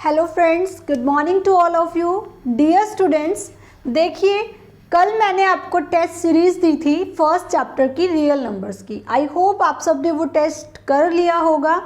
Hello friends, good morning to all of you dear students. देखिए, कल मैंने आपको टेस्ट सीरीज दी थी फर्स्ट चैप्टर की रियल नंबर्स की। आई होप आप सब ने वो टेस्ट कर लिया होगा।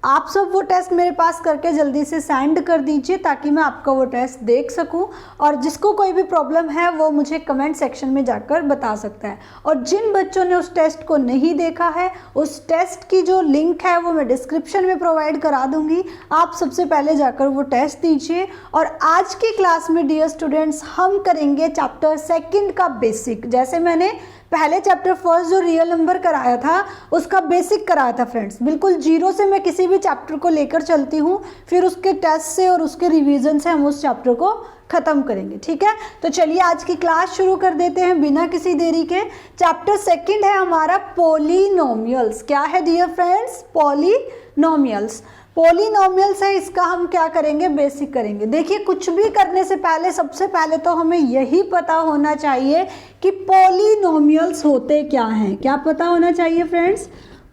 आप सब वो टेस्ट मेरे पास करके जल्दी से सेंड कर दीजिए ताकि मैं आपका वो टेस्ट देख सकूं, और जिसको कोई भी प्रॉब्लम है वो मुझे कमेंट सेक्शन में जाकर बता सकता है। और जिन बच्चों ने उस टेस्ट को नहीं देखा है, उस टेस्ट की जो लिंक है वो मैं डिस्क्रिप्शन में प्रोवाइड करा दूंगी। आप सबसे पहले जाकर वो टेस्ट दीजिए। और आज की क्लास में डियर स्टूडेंट्स हम करेंगे चैप्टर सेकंड का बेसिक। जैसे मैंने पहले चैप्टर फर्स्ट जो रियल नंबर कराया था उसका बेसिक कराया था फ्रेंड्स, बिल्कुल जीरो से मैं किसी भी चैप्टर को लेकर चलती हूँ, फिर उसके टेस्ट से और उसके रिवीजन से हम उस चैप्टर को खत्म करेंगे। ठीक है, तो चलिए आज की क्लास शुरू कर देते हैं बिना किसी देरी के। चैप्टर सेकंड है हमारा पॉलिनोमियल्स। क्या है डियर फ्रेंड्स? पॉलिनोमियल्स। पॉलिनोमियल्स है, इसका हम क्या करेंगे? बेसिक करेंगे। देखिए, कुछ भी करने से पहले सबसे पहले तो हमें यही पता होना चाहिए कि पॉलिनोमियल्स होते क्या हैं। क्या पता होना चाहिए फ्रेंड्स?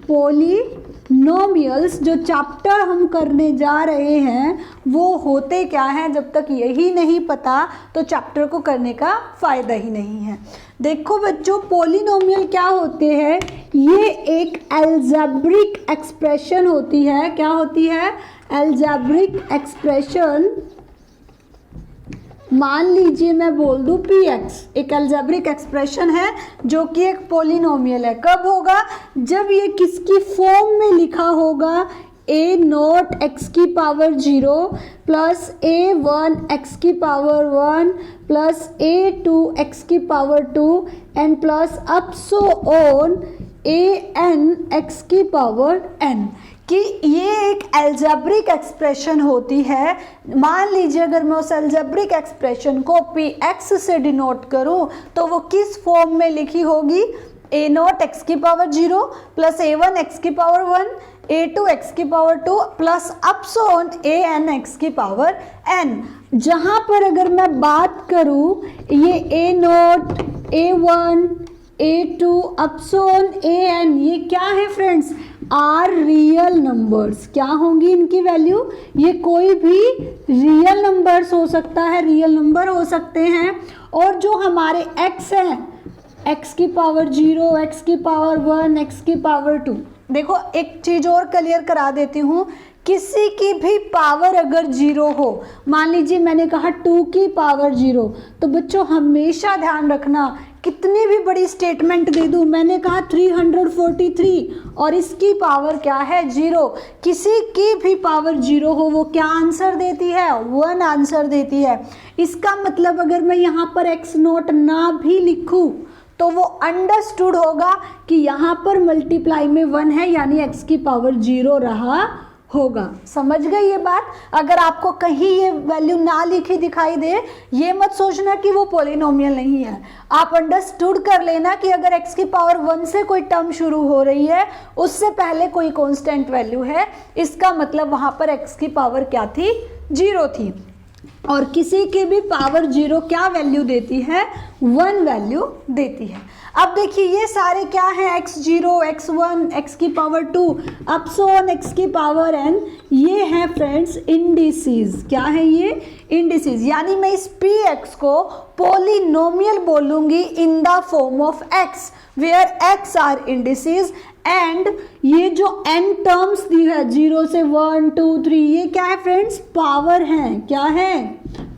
पॉलिनोमियल्स जो चैप्टर हम करने जा रहे हैं वो होते क्या हैं। जब तक यही नहीं पता तो चैप्टर को करने का फायदा ही नहीं है। देखो बच्चों, पॉलिनोमियल क्या होते हैं? ये एक अलजेब्रिक एक्सप्रेशन होती है। क्या होती है? Algebraic expression. मान लीजिए मैं बोल दूं px, एक अलजेब्रिक एक्सप्रेशन है जो कि एक पॉलिनोमियल है। कब होगा? जब ये किसकी फॉर्म में लिखा होगा? a नॉट एक्स की पावर 0 प्लस a1 एक्स की पावर 1 प्लस a2 एक्स की power 2 and plus up so on an x की पावर n, कि ये एक अलजेब्रिक एक्सप्रेशन होती है। मान लीजिए अगर मैं उस अलजेब्रिक एक्सप्रेशन को px से डिनोट करूं तो वो किस फॉर्म में लिखी होगी? a नॉट एक्स की पावर 0 प्लस a1 एक्स की पावर 1 a2 एक्स की power 2 plus up so on an x की पावर n। जहां पर अगर मैं बात करूं ये a not a1 a2 up so on an, ये क्या है फ्रेंड्स? Are real numbers. क्या होंगी इनकी वैल्यू? ये कोई भी रियल नंबर्स हो सकता है, रियल नंबर हो सकते हैं। और जो हमारे x है, x की पावर 0, x की पावर 1, x की पावर 2। देखो, एक चीज और क्लियर करा देती हूँ, किसी की भी पावर अगर 0 हो, मान लीजिए मैंने कहा 2 की पावर 0, तो बच्चों हमेशा ध्यान रखना, कितनी भी बड़ी स्टेटमेंट दे दूं, मैंने कहा 343 और इसकी पावर क्या है? 0। किसी की भी पावर 0 हो, वो क्या आंसर देती है? 1 आंसर देती है। इसका मतलब अगर मैं यहाँ पर x नोट ना भी लिखूं तो वो अंडरस्टूड होगा कि यहाँ पर मल्टीप्लाई में 1 है, यानी x की पावर 0 रहा होगा। समझ गए ये बात? अगर आपको कहीं ये वैल्यू ना लिखी दिखाई दे, ये मत सोचना कि वो पॉलिनोमियल नहीं है। आप अंडरस्टूड कर लेना कि अगर x की पावर 1 से कोई टर्म शुरू हो रही है, उससे पहले कोई कांस्टेंट वैल्यू है, इसका मतलब वहां पर x की पावर क्या थी? 0 थी। और किसी की भी पावर 0 क्या वैल्यू देती है? 1 वैल्यू देती है। अब देखिए, ये सारे क्या हैं? x0, x1, x की power 2 up so on x की पावर n। ये हैं फ्रेंड्स इंडिसेस। क्या है ये? इंडिसेस। यानी मैं इस px को पॉलिनोमियल बोलूंगी in the form of x, where x are indices. And ये जो n टर्म्स दी है 0 से 1 2 3, ये क्या है फ्रेंड्स? पावर हैं। क्या है?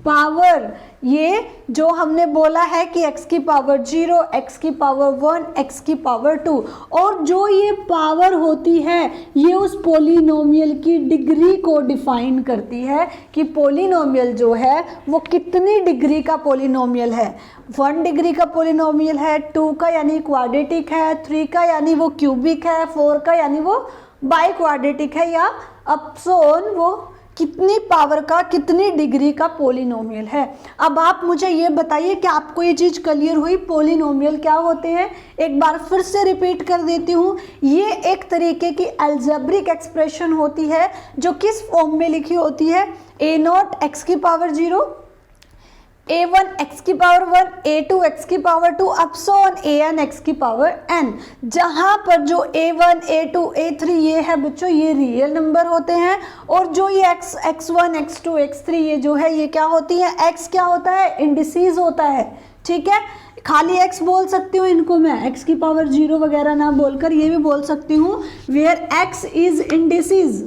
पावर। ये जो हमने बोला है कि x की पावर 0, x की पावर 1, x की पावर 2, और जो ये पावर होती है ये उस पॉलिनोमियल की डिग्री को डिफाइन करती है कि पॉलिनोमियल जो है वो कितनी डिग्री का पॉलिनोमियल है। 1 डिग्री का पॉलिनोमियल है, 2 का यानी क्वाड्रेटिक है, 3 का यानी वो क्यूबिक है, 4 का यानी वो बाई क्वाड्रेटिक है, या अप सो ऑन वो कितनी पावर का, कितनी डिग्री का पॉलिनोमियल है। अब आप मुझे ये बताइए कि आपको ये चीज़ क्लियर हुई पॉलिनोमियल क्या होते हैं? एक बार फिर से रिपीट कर देती हूँ। ये एक तरीके की अलजेब्रिक एक्सप्रेशन होती है जो किस फॉर्म में लिखी होती है? a नॉट एक्स की पावर 0 a1 x की पावर 1, a2 x की power 2 up so on an x की पावर n, जहां पर जो a1, a2, a3 ये है बच्चों ये रियल नंबर होते हैं, और जो ये x, x1, x2, x3 ये जो है ये क्या होती है, x क्या होता है, इंडिसेस होता है। ठीक है, खाली x बोल सकती हूँ इनको मैं, x की पावर 0 वगैरह ना बोलकर ये भी बोल सकती हूँ वेयर x इज इंडिसेस।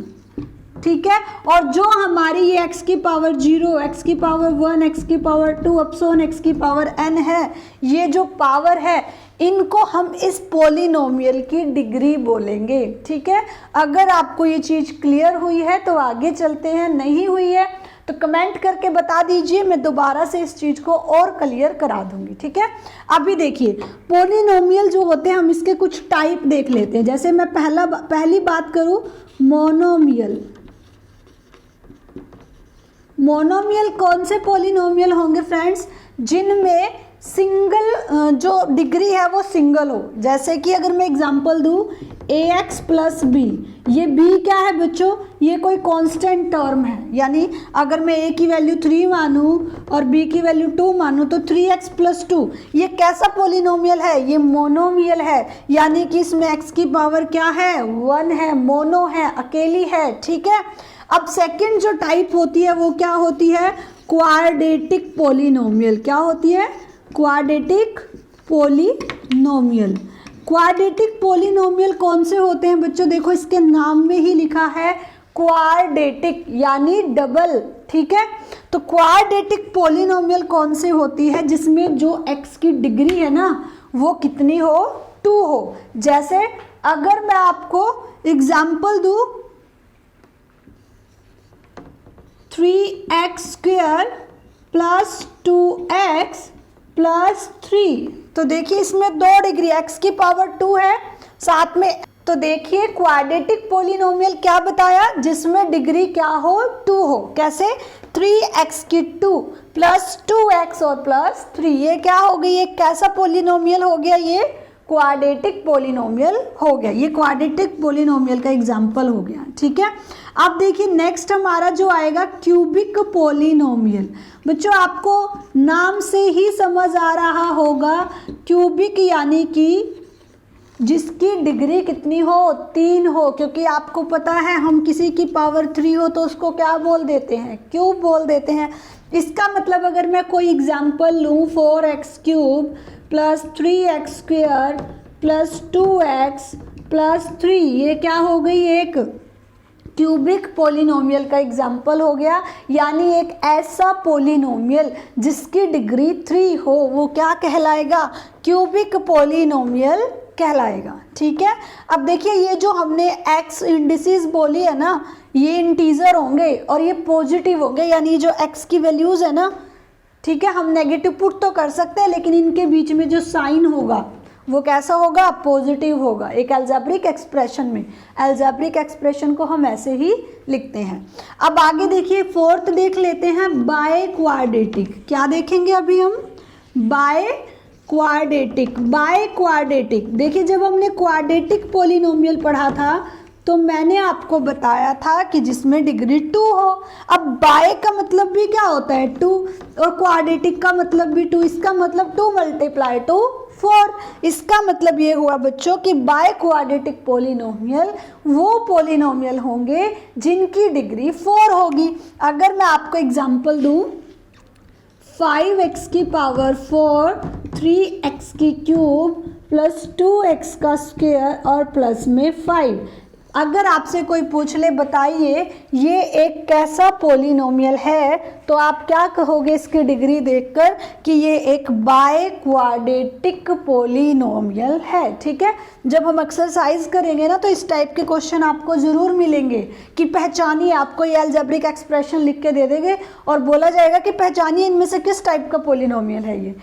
ठीक है, और जो हमारी ये x की पावर 0, x की पावर 1, x की power 2 up so on x की पावर n है, ये जो पावर है इनको हम इस पोलिनोमियल की डिग्री बोलेंगे। ठीक है, अगर आपको ये चीज़ क्लियर हुई है तो आगे चलते हैं, नहीं हुई है तो कमेंट करके बता दीजिए, मैं दोबारा से इस चीज़ को और क्लियर करा दूंगी। ठीक है, अभी देखिए पोलिनोमियल जो होते हैं हम इसके कुछ टाइप देख लेते हैं। जैसे मैं पहली बात करूँ मोनोमियल। मोनोमियल कौन से पोलिनोमियल होंगे फ्रेंड्स, जिनमें सिंगल जो डिग्री है वो सिंगल हो। जैसे कि अगर मैं एग्जांपल दूं ax प्लस बी, ये b क्या है बच्चों, ये कोई कांस्टेंट टर्म है, यानी अगर मैं a की वैल्यू 3 मानूं और b की वैल्यू 2 मानूं तो 3x प्लस 2 ये कैसा पोलिनोमियल है, ये मोनोमियल है, यानी कि इसमें x की पावर क्या है 1 है, मोनो है, अकेली है। ठीक है, अब सेकंड जो टाइप होती है वो क्या होती है, क्वाड्रेटिक पोलिनोमियल। क्या होती है, क्वाड्रेटिक पोलिनोमियल। क्वाड्रेटिक पोलिनोमियल कौन से होते हैं बच्चों, देखो इसके नाम में ही लिखा है क्वाड्रेटिक यानी डबल। ठीक है, तो क्वाड्रेटिक पोलिनोमियल कौन से होती है, जिसमें जो x की डिग्री है ना वो कितनी हो, 2 हो। जैसे अगर मैं आपको एग्जाम्पल दूं 3x square plus 2x plus 3, तो देखिए इसमें 2 डिग्री, x की पावर 2 है साथ में, तो देखिए क्वाड्रेटिक पोलिनोमियल क्या बताया, जिसमें डिग्री क्या हो 2 हो। कैसे, 3x की 2 प्लस 2x और प्लस 3, ये क्या हो गई, ये कैसा पोलिनोमियल हो गया, ये क्वाड्रेटिक पोलिनोमियल हो गया। ये क्वाड्रेटिक पोलिनोमियल का एग्जाम्पल हो गया। ठीक है, अब देखिए नेक्स्ट हमारा जो आएगा क्यूबिक पोलिनोमियल। बच्चों आपको नाम से ही समझ आ रहा होगा, क्यूबिक यानी कि जिसकी डिग्री कितनी हो, 3 हो, क्योंकि आपको पता है हम किसी की पावर 3 हो तो उसको क्या बोल देते हैं, क्यूब बोल देते हैं। इसका मतलब अगर मैं कोई एग्जाम्पल लूँ 4x cube plus 3x square plus 2x plus 3, ये क्या हो गई, एक क्यूबिक पोलिनोमियल का एग्जाम्पल हो गया। यानी एक ऐसा पोलिनोमियल जिसकी डिग्री 3 हो वो क्या कहलाएगा, क्यूबिक पोलिनोमियल कहलाएगा। ठीक है, अब देखिए ये जो हमने x इंडिसेस बोली है ना, ये इंटीजर होंगे और ये पॉजिटिव होंगे, यानी जो x की वैल्यूज है ना, ठीक है, हम नेगेटिव पुट तो कर सकते हैं लेकिन इनके बीच में जो साइन होगा वो कैसा होगा, पॉजिटिव होगा। एक अलजेब्रिक एक्सप्रेशन में, अलजेब्रिक एक्सप्रेशन को हम ऐसे ही लिखते हैं। अब आगे देखिए फोर्थ देख लेते हैं बाय क्वाड्रेटिक। क्या देखेंगे अभी हम, बाय क्वाड्रेटिक। बाय क्वाड्रेटिक देखिए जब हमने क्वाड्रेटिक पोलिनोमियल पढ़ा था तो मैंने आपको बताया था कि जिसमें डिग्री 2 हो। अब बाय का मतलब भी क्या होता है 2, और क्वाड्रेटिक का मतलब भी 2, इसका मतलब 2 मल्टीप्लाई 2 4। इसका मतलब ये हुआ बच्चों कि बाय क्वाड्रेटिक पोलिनोमियल वो पोलिनोमियल होंगे जिनकी डिग्री 4 होगी। अगर मैं आपको एग्जांपल दूं 5x की पावर 4, 3x की क्यूब प्लस 2x का स्क्वायर और प्लस में 5, अगर आपसे कोई पूछ ले बताइए ये एक कैसा पोलिनोमियल है, तो आप क्या कहोगे इसकी डिग्री देखकर कि ये एक बाय क्वाड्रेटिक पोलिनोमियल है। ठीक है, जब हम एक्सरसाइज करेंगे ना तो इस टाइप के क्वेश्चन आपको ज़रूर मिलेंगे कि पहचानिए, आपको ये अलजेब्रिक एक्सप्रेशन लिख के दे देंगे और बोला जाएगा कि पहचानिए इनमें से किस टाइप का पोलिनोमियल है ये,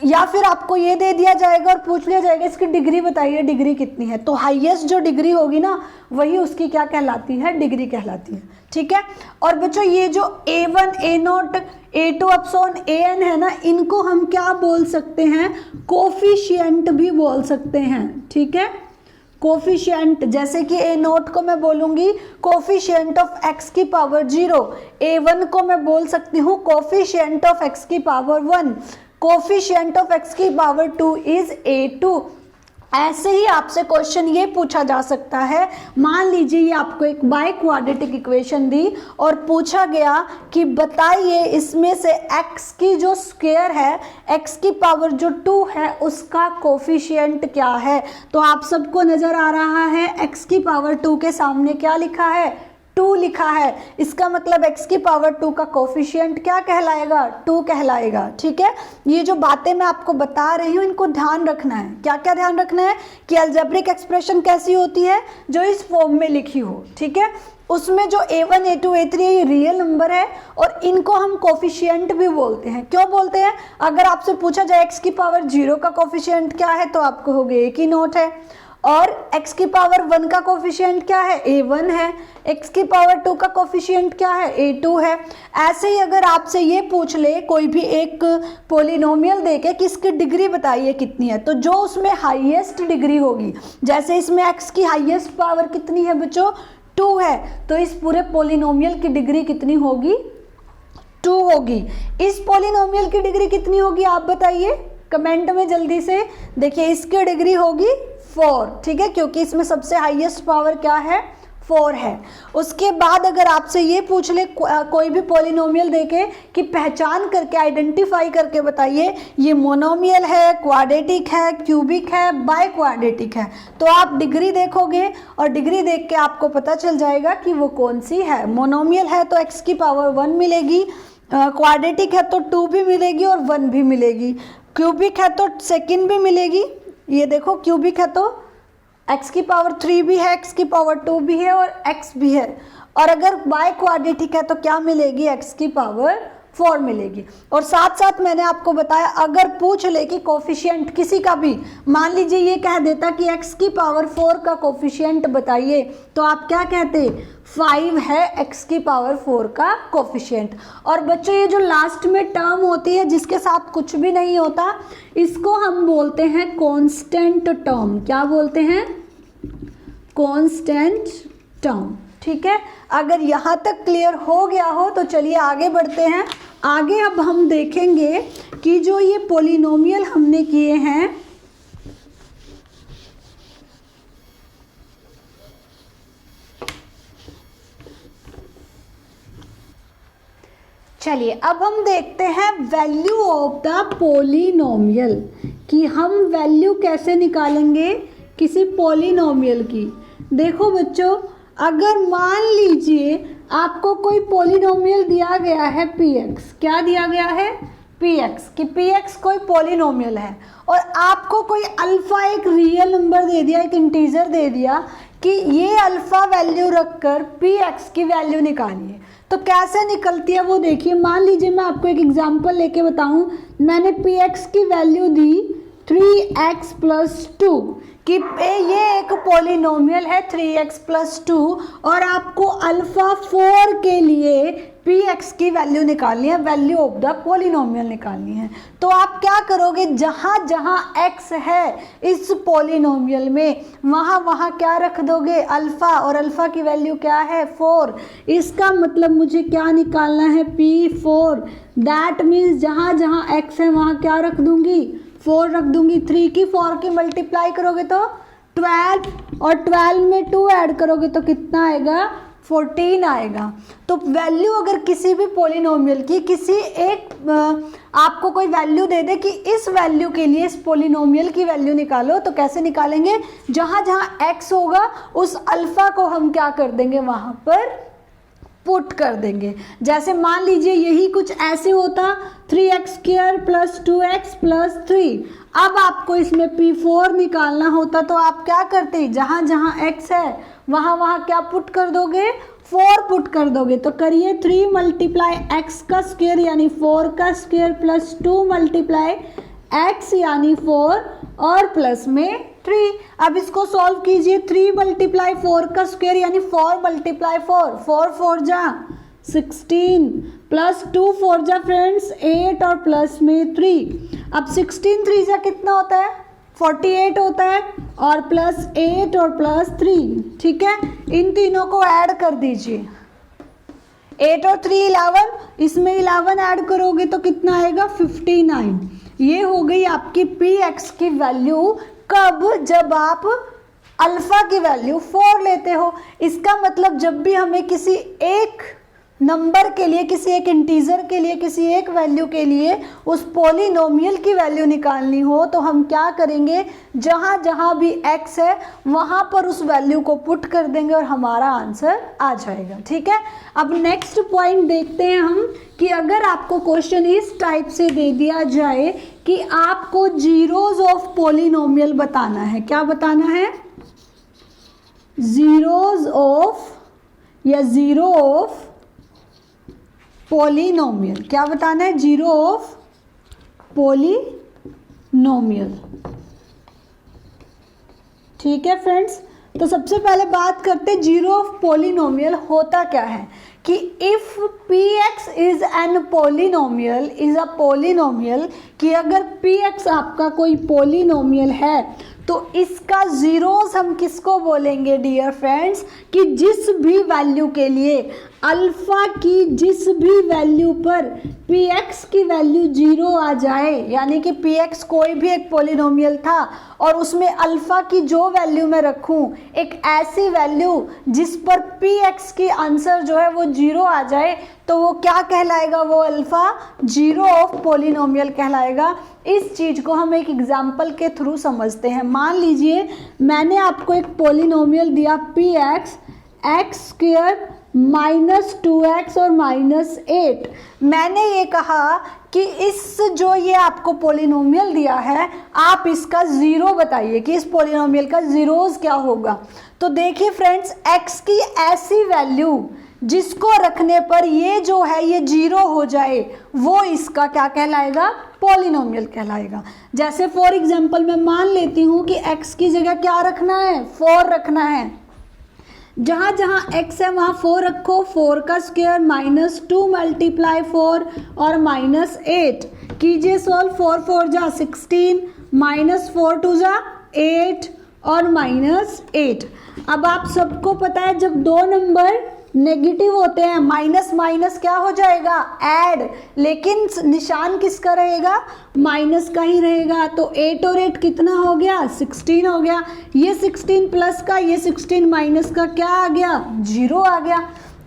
या फिर आपको ये दे दिया जाएगा और पूछ लिया जाएगा इसकी डिग्री बताइए, डिग्री कितनी है। तो हाईएस्ट जो डिग्री होगी ना वही उसकी क्या कहलाती है, डिग्री कहलाती है। ठीक है, और बच्चों ये जो A1, A0, A2 up so on AN है ना, इनको हम क्या बोल सकते हैं, कोफिशिएंट भी बोल सकते हैं। ठीक है, कोफिशिएंट, जैसे कि ए नोट को मैं बोलूंगी कोफिशिएंट ऑफ एक्स की पावर 0, A1 को मैं बोल सकती हूँ कोफिशिएंट ऑफ एक्स की पावर 1, कोफिशिएंट ऑफ एक्स की पावर 2 इज A2। ऐसे ही आपसे क्वेश्चन ये पूछा जा सकता है, मान लीजिए ये आपको एक बाय क्वाड्रेटिक इक्वेशन दी और पूछा गया कि बताइए इसमें से x की जो स्क्वायर है, x की पावर जो 2 है उसका कोफिशिएंट क्या है। तो आप सबको नजर आ रहा है x की पावर 2 के सामने क्या लिखा है, 2 लिखा है। इसका मतलब x की पावर 2 का कोफिशिएंट क्या कहलाएगा, 2 कहलाएगा। ठीक है, ये जो बातें मैं आपको बता रही हूँ इनको ध्यान रखना है। क्या क्या ध्यान रखना है कि अलजेब्रिक एक्सप्रेशन कैसी होती है, जो इस फॉर्म में लिखी हो। ठीक है, उसमें जो A1 A2 A3 ये रियल नंबर है और इनको हम कोफिशिएंट भी बोलते हैं। क्यों बोलते हैं, अगर आपसे पूछा जाए x की पावर 0 का कोफिशिएंट क्या है तो आपको हो गया एक ही नोट है, और x की पावर 1 का कोफिशिएंट क्या है, A1 है, x की पावर 2 का कोफिशिएंट क्या है, A2 है। ऐसे ही अगर आपसे ये पूछ ले कोई भी एक पॉलिनोमियल देके कि इसकी डिग्री बताइए कितनी है, तो जो उसमें हाईएस्ट डिग्री होगी, जैसे इसमें x की हाईएस्ट पावर कितनी है बच्चों, 2 है, तो इस पूरे पॉलिनोमियल की डिग्री कितनी होगी, 2 होगी। इस पॉलिनोमियल की डिग्री कितनी होगी आप बताइए कमेंट में जल्दी से। देखिए इसकी डिग्री होगी 4, ठीक है, क्योंकि इसमें सबसे हाईएस्ट पावर क्या है, 4 है। उसके बाद अगर आपसे ये पूछ ले कोई भी पॉलिनोमियल देके कि पहचान करके आइडेंटिफाई करके बताइए ये मोनोमियल है, क्वाड्रेटिक है, क्यूबिक है, बाय क्वाड्रेटिक है, तो आप डिग्री देखोगे और डिग्री देख के आपको पता चल जाएगा कि वो कौन सी है। मोनोमियल है तो x की पावर 1 मिलेगी, क्वाड्रेटिक है तो 2 भी मिलेगी और 1 भी मिलेगी, क्यूबिक है तो सेकेंड भी मिलेगी। ये देखो क्यूबिक है तो x की पावर 3 भी है, x की पावर 2 भी है और x भी है, और अगर बाय क्वाड्रेटिक है तो क्या मिलेगी, x की पावर 4 मिलेगी। और साथ साथ मैंने आपको बताया अगर पूछ ले कि कोफिशिएंट किसी का भी, मान लीजिए ये कह देता कि x की पावर 4 का कोफिशिएंट बताइए, तो आप क्या कहते, 5 है x की पावर 4 का कोफिशिएंट। और बच्चों ये जो लास्ट में टर्म होती है जिसके साथ कुछ भी नहीं होता, इसको हम बोलते हैं कांस्टेंट टर्म। क्या बोलते हैं, कांस्टेंट टर्म। ठीक है, अगर यहाँ तक क्लियर हो गया हो तो चलिए आगे बढ़ते हैं। आगे अब हम देखेंगे कि जो ये पॉलिनोमियल हमने किए हैं, चलिए अब हम देखते हैं वैल्यू ऑफ द पॉलिनोमियल, कि हम वैल्यू कैसे निकालेंगे किसी पॉलिनोमियल की। देखो बच्चों, अगर मान लीजिए आपको कोई पॉलिनोमियल दिया गया है px, क्या दिया गया है, px, कि px कोई पॉलिनोमियल है और आपको कोई अल्फा एक रियल नंबर दे दिया, एक इंटीजर दे दिया कि ये अल्फा वैल्यू रखकर px की वैल्यू निकालिए, तो कैसे निकलती है वो देखिए। मान लीजिए मैं आपको एक एग्जांपल लेके बताऊं, मैंने px की वैल्यू दी 3x + 2 कि ये एक पॉलिनोमियल है 3x + 2 और आपको अल्फा 4 के लिए px की वैल्यू निकालनी है, वैल्यू ऑफ द पॉलिनोमियल निकालनी है। तो आप क्या करोगे, जहाँ जहाँ x है इस पॉलिनोमियल में वहाँ वहाँ क्या रख दोगे, अल्फा, और अल्फा की वैल्यू क्या है, 4। इसका मतलब मुझे क्या निकालना है, p4। दैट मीन्स जहाँ जहाँ x है वहाँ क्या रख दूंगी, 4 रख दूंगी। 3 की 4 की मल्टीप्लाई करोगे तो 12, और 12 में 2 ऐड करोगे तो कितना आएगा, 14 आएगा। तो वैल्यू अगर किसी भी पॉलिनोमियल की किसी एक आपको कोई वैल्यू दे दे कि इस वैल्यू के लिए इस पॉलिनोमियल की वैल्यू निकालो, तो कैसे निकालेंगे, जहाँ जहाँ x होगा उस अल्फा को हम क्या कर देंगे, वहाँ पर पुट कर देंगे। जैसे मान लीजिए यही कुछ ऐसे होता 3x² + 2x + 3। अब आपको इसमें p4 निकालना होता तो आप क्या करते, जहाँ जहाँ x है वहाँ वहाँ क्या पुट कर दोगे, 4 पुट कर दोगे। तो करिए 3 × x² यानी 4 का स्क्वायर + 2 × x यानी 4 और प्लस में 3। अब इसको सॉल्व कीजिए, 3 × 4 का स्क्वायर यानी 4 × 4, 4 4 जा 16 + 2 4 जा फ्रेंड्स 8 और प्लस में 3। अब 16 3 जा कितना होता है, 48 होता है और प्लस 8 और प्लस 3, ठीक है, इन तीनों को ऐड कर दीजिए। 8 और 3 11, इसमें 11 ऐड करोगे तो कितना आएगा 59। ये हो गई आपकी पी एक्स की वैल्यू। कब? जब आप अल्फा की वैल्यू 4 लेते हो। इसका मतलब जब भी हमें किसी एक नंबर के लिए, किसी एक इंटीजर के लिए, किसी एक वैल्यू के लिए उस पॉलिनोमियल की वैल्यू निकालनी हो तो हम क्या करेंगे, जहाँ जहाँ भी x है वहाँ पर उस वैल्यू को पुट कर देंगे और हमारा आंसर आ जाएगा, ठीक है। अब नेक्स्ट पॉइंट देखते हैं हम कि अगर आपको क्वेश्चन इस टाइप से दे दिया जाए कि आपको जीरोज ऑफ पॉलिनोमियल बताना है। क्या बताना है? जीरोज ऑफ या जीरो ऑफ पॉलिनोमियल। क्या बताना है? जीरो ऑफ पॉलिनोमियल, ठीक है फ्रेंड्स। तो सबसे पहले बात करते हैं जीरो ऑफ पॉलिनोमियल होता क्या है कि if p x is an polynomial is a polynomial, कि अगर पी एक्स आपका कोई पॉलिनोमियल है तो इसका जीरोस हम किसको बोलेंगे डियर फ्रेंड्स, कि जिस भी वैल्यू के लिए अल्फा की जिस भी वैल्यू पर पी एक्स की वैल्यू जीरो आ जाए, यानी कि पी एक्स कोई भी एक पॉलिनोमियल था और उसमें अल्फा की जो वैल्यू मैं रखूं, एक ऐसी वैल्यू जिस पर पी एक्स की आंसर जो है वो जीरो आ जाए, तो वो क्या कहलाएगा? वो अल्फा जीरो ऑफ पॉलिनोमियल कहलाएगा। इस चीज को हम एक एग्जाम्पल के थ्रू समझते हैं। मान लीजिए मैंने आपको एक पॉलिनोमियल दिया P x, x square minus 2x और माइनस 8। मैंने ये कहा कि इस जो ये आपको पॉलिनोमियल दिया है आप इसका ज़ीरो बताइए कि इस पॉलिनोमियल का ज़ीरोज़ क्या होगा। तो देखिए फ्रेंड्स, x की ऐसी वैल्यू जिसको रखने पर ये जो है ये जीरो हो जाए वो इसका क्या कहलाएगा? पॉलिनोमियल कहलाएगा। जैसे फॉर एग्जांपल मैं मान लेती हूँ कि x की जगह क्या रखना है? 4 रखना है। जहाँ जहाँ x है वहाँ 4 रखो, 4 का स्क्वायर माइनस 2 मल्टीप्लाई 4 और माइनस 8 कीजिए सॉल्व। 4 4 जा 16, माइनस 4 2 जा 8 और माइनस 8। अब आप सबको पता है जब दो नंबर नेगेटिव होते हैं माइनस माइनस क्या हो जाएगा? ऐड, लेकिन निशान किसका रहेगा? माइनस का ही रहेगा। तो 8 और 8 कितना हो गया? 16 हो गया। ये 16 प्लस का, ये 16 माइनस का क्या आ गया? जीरो आ गया।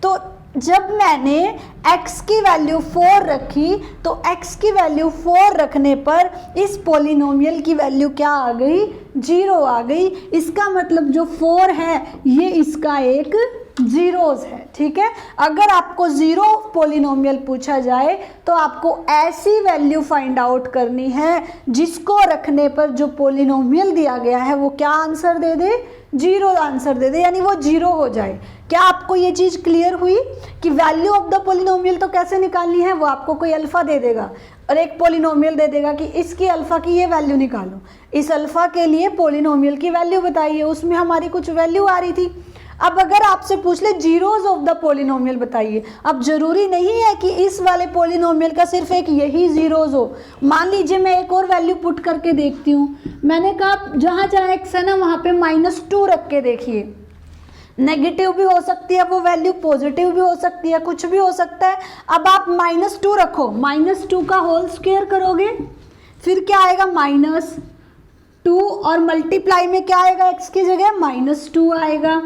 तो जब मैंने x की वैल्यू 4 रखी तो x की वैल्यू 4 रखने पर इस पॉलिनोमियल की वैल्यू क्या आ गई? जीरो आ गई। इसका मतलब जो 4 है ये इसका एक जीरोज है, ठीक है। अगर आपको जीरो पॉलिनोमियल पूछा जाए तो आपको ऐसी वैल्यू फाइंड आउट करनी है जिसको रखने पर जो पॉलिनोमियल दिया गया है वो क्या आंसर दे दे? जीरो आंसर दे दे, यानी वो जीरो हो जाए। क्या आपको ये चीज़ क्लियर हुई कि वैल्यू ऑफ द पॉलिनोमियल तो कैसे निकालनी है? वो आपको कोई अल्फा दे देगा और एक पॉलिनोमियल दे देगा कि इसकी अल्फा की ये वैल्यू निकालो, इस अल्फा के लिए पॉलिनोमियल की वैल्यू बताइए। उसमें हमारी कुछ वैल्यू आ रही थी। अब अगर आपसे पूछ ले जीरोज ऑफ द पॉलिनोमियल बताइए, अब जरूरी नहीं है कि इस वाले पॉलिनोमियल का सिर्फ एक यही जीरोज हो। मान लीजिए मैं एक और वैल्यू पुट करके देखती हूँ। मैंने कहा जहाँ जहाँ एक्स है ना वहाँ पे -2 रख के देखिए। नेगेटिव भी हो सकती है वो वैल्यू, पॉजिटिव भी हो सकती है, कुछ भी हो सकता है। अब आप -2 रखो, -2 का होल स्क्वायर करोगे फिर क्या आएगा? -2 और मल्टीप्लाई में क्या आएगा? x की जगह -2 आएगा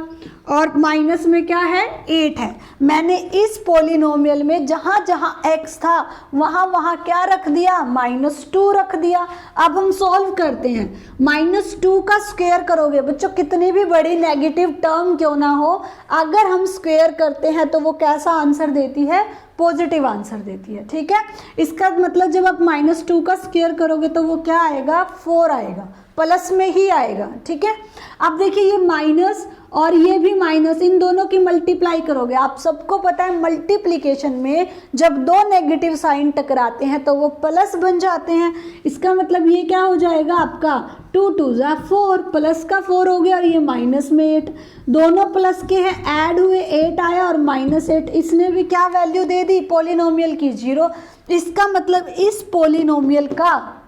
और माइनस में क्या है? 8 है। मैंने इस पॉलिनोमियल में जहाँ जहाँ x था वहाँ वहाँ क्या रख दिया? -2 रख दिया। अब हम सॉल्व करते हैं। -2 का स्क्वायर करोगे बच्चों, कितनी भी बड़ी नेगेटिव टर्म क्यों ना हो, अगर हम स्क्वायर करते हैं तो वो कैसा आंसर देती है? पॉजिटिव आंसर देती है, ठीक है। इसका मतलब जब आप -2 का स्क्वायर करोगे तो वो क्या आएगा? 4 आएगा, प्लस में ही आएगा, ठीक है। अब देखिए ये माइनस और ये भी माइनस, इन दोनों की मल्टीप्लाई करोगे। आप सबको पता है मल्टीप्लिकेशन में जब दो नेगेटिव साइन टकराते हैं तो वो प्लस बन जाते हैं। इसका मतलब ये क्या हो जाएगा आपका? 2 2 जा 4, प्लस का 4 हो गया और ये माइनस में 8, दोनों प्लस के हैं, ऐड हुए 8 आया और -8। इसने भी क्या वैल्यू दे दी? पॉलिनोमियल की जीरो। इसका मतलब इस पॉलिनोमियल का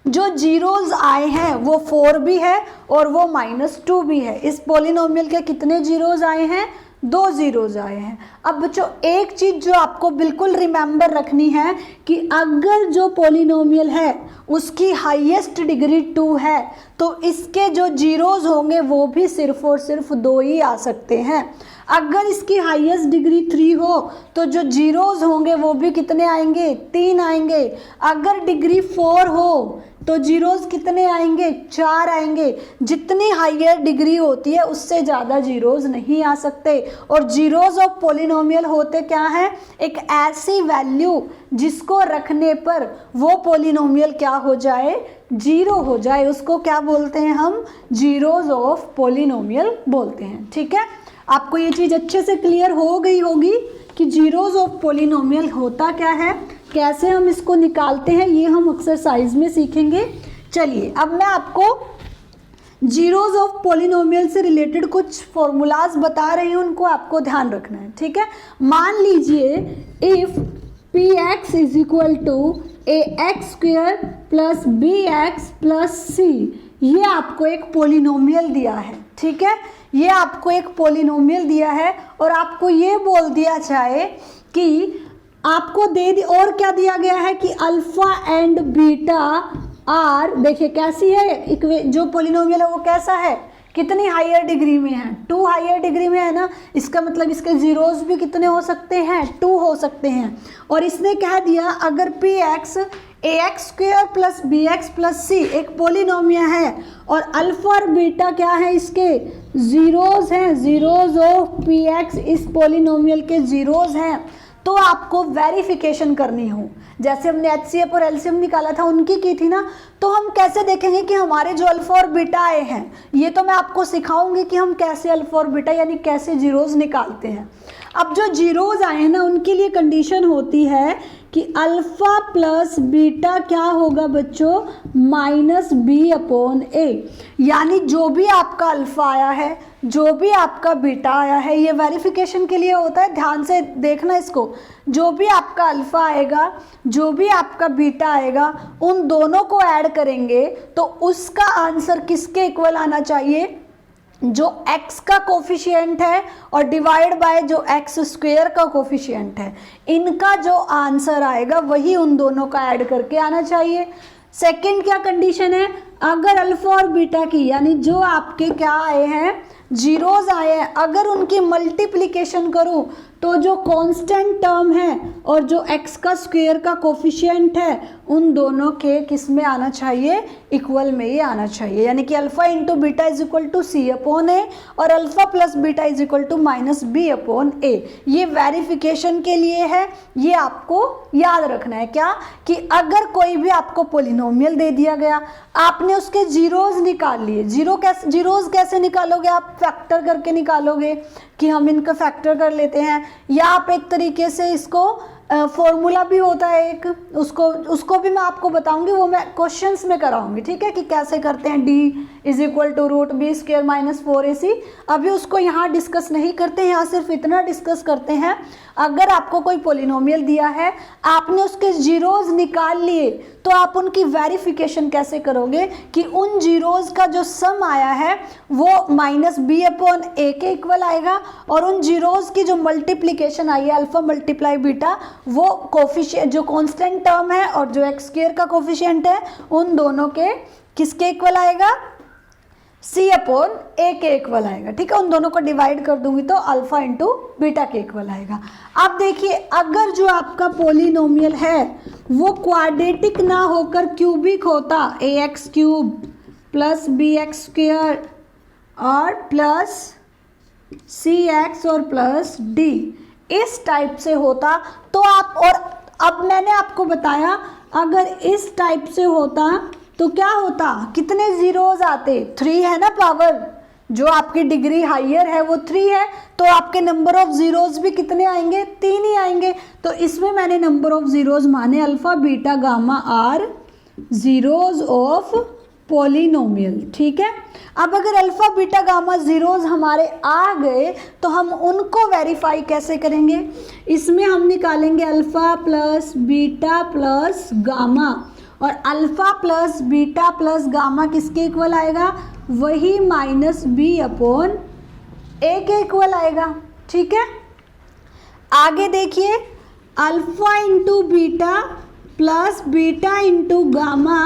जो जीरोज आए हैं वो 4 भी है और वो -2 भी है। इस पोलिनोमियल के कितने जीरोज आए हैं? 2 जीरोज आए हैं। अब बच्चों एक चीज जो आपको बिल्कुल रिमेंबर रखनी है कि अगर जो पोलिनोमियल है उसकी हाईएस्ट डिग्री 2 है तो इसके जो जीरोज होंगे वो भी सिर्फ और सिर्फ 2 ही आ सकते हैं। अगर इसकी हाईएस्ट डिग्री 3 हो तो जो जीरोज होंगे वो भी कितने आएंगे? 3 आएंगे। अगर डिग्री 4 हो तो जीरोज कितने आएंगे? 4 आएंगे। जितनी हायर डिग्री होती है उससे ज़्यादा जीरोज नहीं आ सकते। और जीरोज ऑफ पोलिनोमियल होते क्या है? एक ऐसी वैल्यू जिसको रखने पर वो पोलिनोमियल क्या हो जाए? जीरो हो जाए। उसको क्या बोलते हैं हम? जीरोज ऑफ पोलिनोमियल बोलते हैं। ठीक है, आपको ये चीज़ अच्छे से क्लियर हो गई होगी कि जीरोज ऑफ पोलिनोमियल होता क्या है, कैसे हम इसको निकालते हैं, ये हम एक्सरसाइज में सीखेंगे। चलिए अब मैं आपको जीरोज ऑफ पोलिनोमियल से रिलेटेड कुछ फॉर्मूलाज बता रही हूँ, उनको आपको ध्यान रखना है। ठीक है, मान लीजिए if p x is equal to ax² plus bx plus c, ये आपको एक पोलिनोमियल दिया है। ठीक है, ये आपको एक पोलिनोमियल दिया है और आपको ये बोल दिया जाए कि आपको और क्या दिया गया है कि अल्फा एंड बीटा आर, देखिए कैसी है जो पोलिनोमियल है वो कैसा है, कितनी हायर डिग्री में है? 2 हायर डिग्री में है ना। इसका मतलब इसके जीरोज भी कितने हो सकते हैं? 2 हो सकते हैं। और इसने कह दिया अगर P x ax² plus bx plus c एक पोलिनोमियल है और अल्फा और बीटा क्या है? इसके जीरोज हैं। जीरोज ऑफ पी एक्स इस पोलिनोमियल के जीरोज हैं। तो आपको वेरिफिकेशन करनी हो, जैसे हमने HCF और LCM निकाला था उनकी की थी ना, तो हम कैसे देखेंगे कि हमारे जो अल्फा और बीटा आए हैं, ये तो मैं आपको सिखाऊंगी कि हम कैसे अल्फा और बीटा यानी कैसे जीरोज निकालते हैं। अब जो जीरोज आए हैं ना उनके लिए कंडीशन होती है कि अल्फा प्लस बीटा क्या होगा बच्चों? -b/a, यानी जो भी आपका अल्फा आया है, जो भी आपका बीटा आया है, ये वेरिफिकेशन के लिए होता है, ध्यान से देखना इसको। जो भी आपका अल्फा आएगा, जो भी आपका बीटा आएगा, उन दोनों को ऐड करेंगे तो उसका आंसर किसके इक्वल आना चाहिए? जो x का कोफिशिएंट है और डिवाइड बाय जो x² का कोफिशिएंट है, इनका जो आंसर आएगा वही उन दोनों का ऐड करके आना चाहिए। सेकंड क्या कंडीशन है? अगर अल्फा और बीटा की यानी जो आपके क्या आए हैं, जीरोज आए हैं, अगर उनकी मल्टीप्लिकेशन करूं तो जो कांस्टेंट टर्म है और जो x का स्क्वायर का कोफिशिएंट है उन दोनों के किस में आना चाहिए? इक्वल में ही आना चाहिए। यानी कि alpha into beta is equal to c/a और alpha plus beta is equal to -b/a। ये वेरिफिकेशन के लिए है, ये आपको याद रखना है। क्या कि अगर कोई भी आपको पोलिनोमियल दे दिया गया, आपने उसके जीरोज निकाल लिए। जीरोज कैसे निकालोगे? आप फैक्टर करके निकालोगे कि हम इनका फैक्टर कर लेते हैं, या आप एक तरीके से इसको फॉर्मूला भी होता है एक, उसको भी मैं आपको बताऊंगी, वो मैं क्वेश्चंस में कराऊंगी। ठीक है, कि कैसे करते हैं d is equal to √b² - 4ac। अभी उसको यहाँ डिस्कस नहीं करते हैं, यहाँ सिर्फ इतना डिस्कस करते हैं, अगर आपको कोई पोलिनोमियल दिया है, आपने उसके जीरोज निकाल लिए, तो आप उनकी वेरिफिकेशन कैसे करोगे कि उन जीरोज का जो सम आया है वो -b/a के इक्वल आएगा, और उन जीरोज की जो मल्टीप्लिकेशन आई है अल्फा मल्टीप्लाई बीटा, वो कोफिशिएंट जो कांस्टेंट टर्म है और जो x² का कोफिशिएंट है उन दोनों के किसके इक्वल आएगा? c/a के इक्वल आएगा। ठीक है, उन दोनों को डिवाइड कर दूंगी तो अल्फा इंटू बीटा के इक्वल आएगा। अब देखिए, अगर जो आपका पोलिनोमियल है वो क्वाड्रेटिक ना होकर क्यूबिक होता, ax³ प्लस bx² और प्लस cx और प्लस d, इस टाइप से होता तो आप, और अब मैंने आपको बताया अगर इस टाइप से होता तो क्या होता? कितने जीरोज आते? 3 है ना पावर, जो आपकी डिग्री हायर है वो 3 है, तो आपके नंबर ऑफ जीरोज भी कितने आएंगे? 3 ही आएंगे। तो इसमें मैंने नंबर ऑफ जीरोज माने alpha beta gamma are zeros of polynomial. ठीक है, अब अगर अल्फा बीटा गामा जीरोज हमारे आ गए तो हम उनको वेरीफाई कैसे करेंगे? इसमें हम निकालेंगे alpha plus beta plus gamma, और alpha plus beta plus gamma किसके इक्वल आएगा, वही माइनस बी अपॉन ए के इक्वल आएगा। ठीक है, आगे देखिए, alpha into beta plus beta into gamma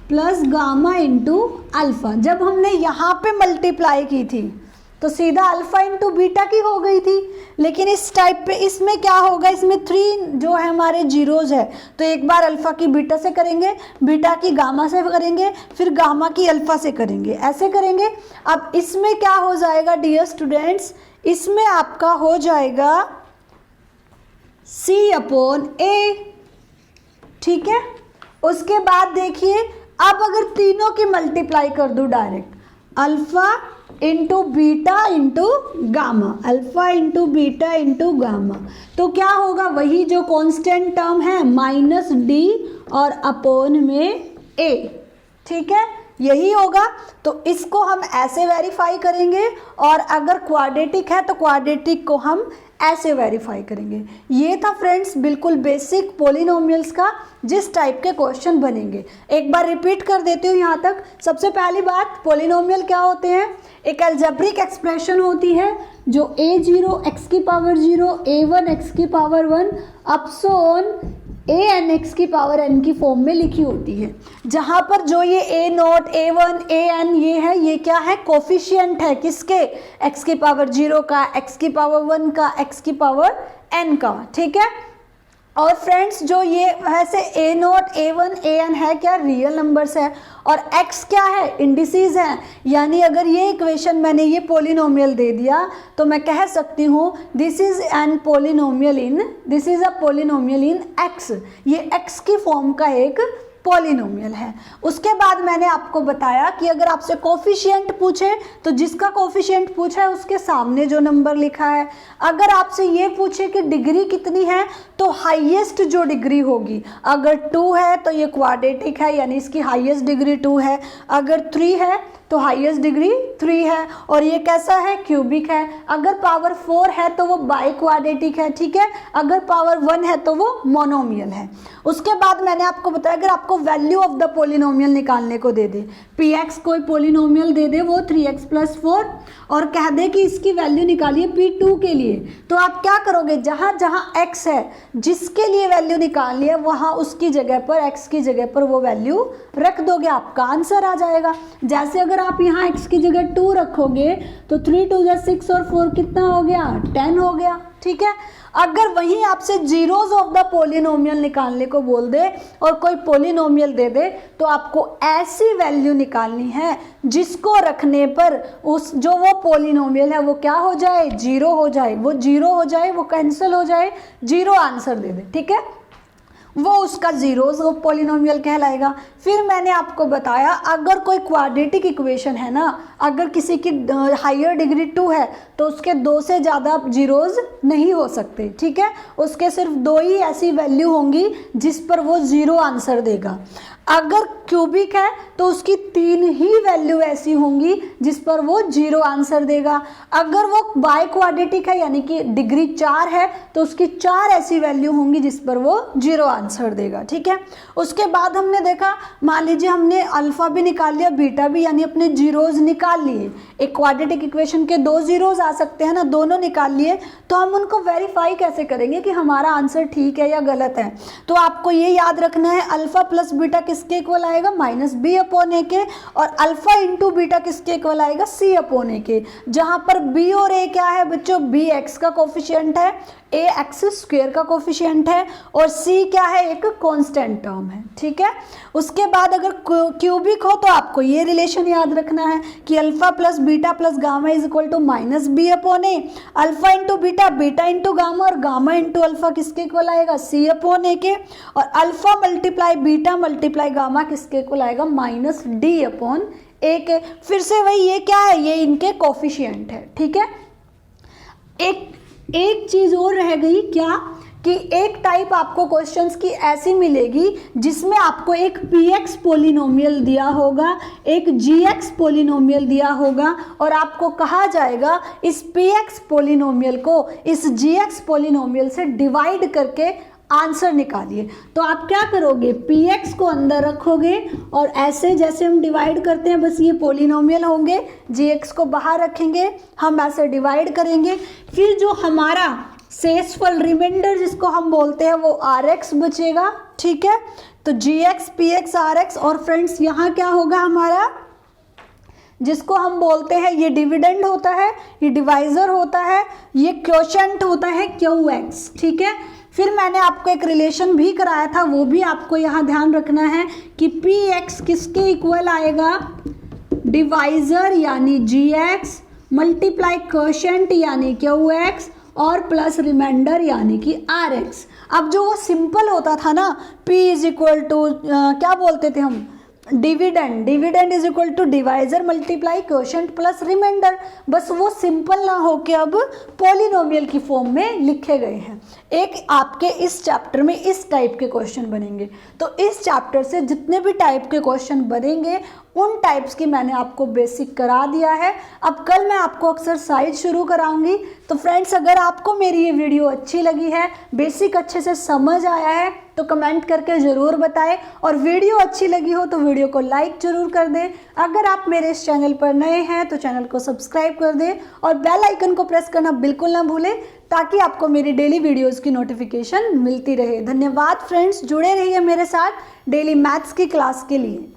plus gamma into alpha, जब हमने यहाँ पे मल्टीप्लाई की थी तो सीधा अल्फा इंटू बीटा की हो गई थी, लेकिन इस टाइप पे इसमें क्या होगा, इसमें 3 जो है हमारे जीरोज है, तो एक बार अल्फा की बीटा से करेंगे, बीटा की गामा से करेंगे, फिर गामा की अल्फा से करेंगे, ऐसे करेंगे। अब इसमें क्या हो जाएगा डियर स्टूडेंट्स, इसमें आपका हो जाएगा C अपॉन ए। ठीक है, उसके बाद देखिए, अब अगर तीनों की मल्टीप्लाई कर दूं direct, alpha into beta into gamma, alpha into beta into gamma, तो क्या होगा, वही जो कांस्टेंट टर्म है माइनस डी और अपॉन में ए। ठीक है, यही होगा। तो इसको हम ऐसे वेरीफाई करेंगे, और अगर क्वाड्रेटिक है तो क्वाड्रेटिक को हम ऐसे वेरीफाई करेंगे। ये था फ्रेंड्स बिल्कुल बेसिक पॉलिनोमियल्स का, जिस टाइप के क्वेश्चन बनेंगे। एक बार रिपीट कर देती हूँ यहाँ तक। सबसे पहली बात, पॉलिनोमियल क्या होते हैं, एक अलजेब्रिक एक्सप्रेशन होती है जो a0 x की पावर 0, a1 x की power 1 up so on an x की पावर n की फॉर्म में लिखी होती है, जहाँ पर जो ये a0, a1, an ये है, ये क्या है, कोफिशिएंट है किसके, x की पावर 0 का, x की पावर 1 का, x की पावर n का। ठीक है, और फ्रेंड्स जो ये वैसे a0, a1, an है क्या, रियल नंबर्स है, और x क्या है, इंडिसेस है। यानी अगर ये इक्वेशन मैंने ये पॉलिनोमियल दे दिया तो मैं कह सकती हूँ this is a polynomial in x, ये x की फॉर्म का एक पॉलिनोमियल है। उसके बाद मैंने आपको बताया कि अगर आपसे कोफिशिएंट पूछे तो जिसका कोफिशिएंट पूछा है उसके सामने जो नंबर लिखा है, अगर आपसे ये पूछे कि डिग्री कितनी है तो हाईएस्ट जो डिग्री होगी, अगर 2 है तो ये क्वाड्रेटिक है, यानी इसकी हाईएस्ट डिग्री 2 है, अगर 3 है तो हाईएस्ट डिग्री 3 है, और ये कैसा है, क्यूबिक है, अगर पावर 4 है तो वो बाई क्वाड्रेटिक है। ठीक है, अगर पावर 1 है तो वो मोनोमियल है। उसके बाद मैंने आपको बताया, अगर आपको वैल्यू ऑफ द पॉलिनोमियल निकालने को दे दे, px कोई पॉलिनोमियल दे दे वो 3x + 4, और कह दे कि इसकी वैल्यू निकालिए p2 के लिए, तो आप क्या करोगे, जहाँ जहाँ x है जिसके लिए वैल्यू निकालनी है वहाँ उसकी जगह पर, x की जगह पर वो वैल्यू रख दोगे, आपका आंसर आ जाएगा। जैसे अगर आप यहाँ x की जगह 2 रखोगे तो 3 2 6 और 4 कितना हो गया, 10 हो गया। ठीक है, अगर वहीं आपसे जीरोज ऑफ द पॉलिनोमियल निकालने को बोल दे और कोई पॉलिनोमियल दे दे, तो आपको ऐसी वैल्यू निकालनी है जिसको रखने पर उस जो वो पॉलिनोमियल है वो क्या हो जाए, जीरो हो जाए, वो जीरो हो जाए, वो कैंसिल हो जाए, जीरो आंसर दे दे। ठीक है, वो उसका जीरोज ऑफ पॉलिनोमियल कहलाएगा। फिर मैंने आपको बताया, अगर कोई क्वाड्रेटिक इक्वेशन है ना, अगर किसी की हायर डिग्री 2 है तो उसके 2 से ज़्यादा जीरोज नहीं हो सकते। ठीक है, उसके सिर्फ 2 ही ऐसी वैल्यू होंगी जिस पर वो जीरो आंसर देगा। अगर क्यूबिक है तो उसकी 3 ही वैल्यू ऐसी होंगी जिस पर वो जीरो आंसर देगा। अगर वो बाय क्वाड्रेटिक है यानी कि डिग्री 4 है तो उसकी 4 ऐसी वैल्यू होंगी जिस पर वो जीरो आंसर देगा। ठीक है, उसके बाद हमने देखा, मान लीजिए हमने अल्फा भी निकाल लिया, बीटा भी, यानी अपने जीरोज निकाल लिए। एक क्वाड्रेटिक इक्वेशन के 2 जीरोज आ सकते हैं ना, दोनों निकाल लिए, तो हम उनको वेरीफाई कैसे करेंगे कि हमारा आंसर ठीक है या गलत है। तो आपको ये याद रखना है, अल्फा प्लस बीटा किसके इक्वल आएगा, -b/a के, और अल्फा इंटू बीटा किसके इक्वल आएगा, c/a के, जहां पर b और a क्या है बच्चों, b x का कोफिशिएंट है, a x² का कोफिशिएंट है, और c क्या है, एक कांस्टेंट टर्म है। ठीक है, उसके बाद अगर क्यूबिक हो तो आपको ये रिलेशन याद रखना है कि alpha plus beta plus gamma is equal to -b/a, alpha into beta, beta into gamma, और गामा इंटू अल्फा किसके इक्वल आएगा, c/a के, और alpha multiply beta multiply gamma किसके इक्वल आएगा, -d/a के। फिर से वही, ये क्या है, ये इनके कोफिशिएंट है। ठीक है, एक चीज और रह गई, क्या कि एक टाइप आपको क्वेश्चंस की ऐसी मिलेगी जिसमें आपको एक px पॉलिनोमियल दिया होगा, एक gx पॉलिनोमियल दिया होगा, और आपको कहा जाएगा इस px पॉलिनोमियल को इस gx पॉलिनोमियल से डिवाइड करके आंसर निकालिए। तो आप क्या करोगे, px को अंदर रखोगे और ऐसे जैसे हम डिवाइड करते हैं, बस ये पॉलिनोमियल होंगे, gx को बाहर रखेंगे, हम ऐसे डिवाइड करेंगे। फिर जो हमारा शेषफल रिमाइंडर जिसको हम बोलते हैं वो rx बचेगा, ठीक है। तो gx px rx, और फ्रेंड्स यहाँ क्या होगा हमारा, जिसको हम बोलते हैं ये डिविडेंड होता है, ये डिवाइजर होता है, ये क्वोशंट होता है qx, ठीक है। फिर मैंने आपको एक रिलेशन भी कराया था, वो भी आपको यहाँ ध्यान रखना है कि px किसके इक्वल आएगा, डिवाइजर यानी gx मल्टीप्लाई क्वोशंट यानी qx और प्लस रिमाइंडर यानी कि rx। अब जो वो सिंपल होता था ना, p इज इक्वल टू क्या बोलते थे हम, dividend is equal to divisor multiply quotient plus remainder, बस वो सिंपल ना होके अब पॉलिनोमियल की फॉर्म में लिखे गए हैं। एक आपके इस चैप्टर में इस टाइप के क्वेश्चन बनेंगे। तो इस चैप्टर से जितने भी टाइप के क्वेश्चन बनेंगे उन टाइप्स की मैंने आपको बेसिक करा दिया है। अब कल मैं आपको एक्सरसाइज शुरू कराऊंगी। तो फ्रेंड्स, अगर आपको मेरी ये वीडियो अच्छी लगी है, बेसिक अच्छे से समझ आया है, तो कमेंट करके ज़रूर बताएं, और वीडियो अच्छी लगी हो तो वीडियो को लाइक ज़रूर कर दें। अगर आप मेरे इस चैनल पर नए हैं तो चैनल को सब्सक्राइब कर दें और बेल आइकन को प्रेस करना बिल्कुल ना भूलें, ताकि आपको मेरी डेली वीडियोस की नोटिफिकेशन मिलती रहे। धन्यवाद फ्रेंड्स, जुड़े रहिए मेरे साथ डेली मैथ्स की क्लास के लिए।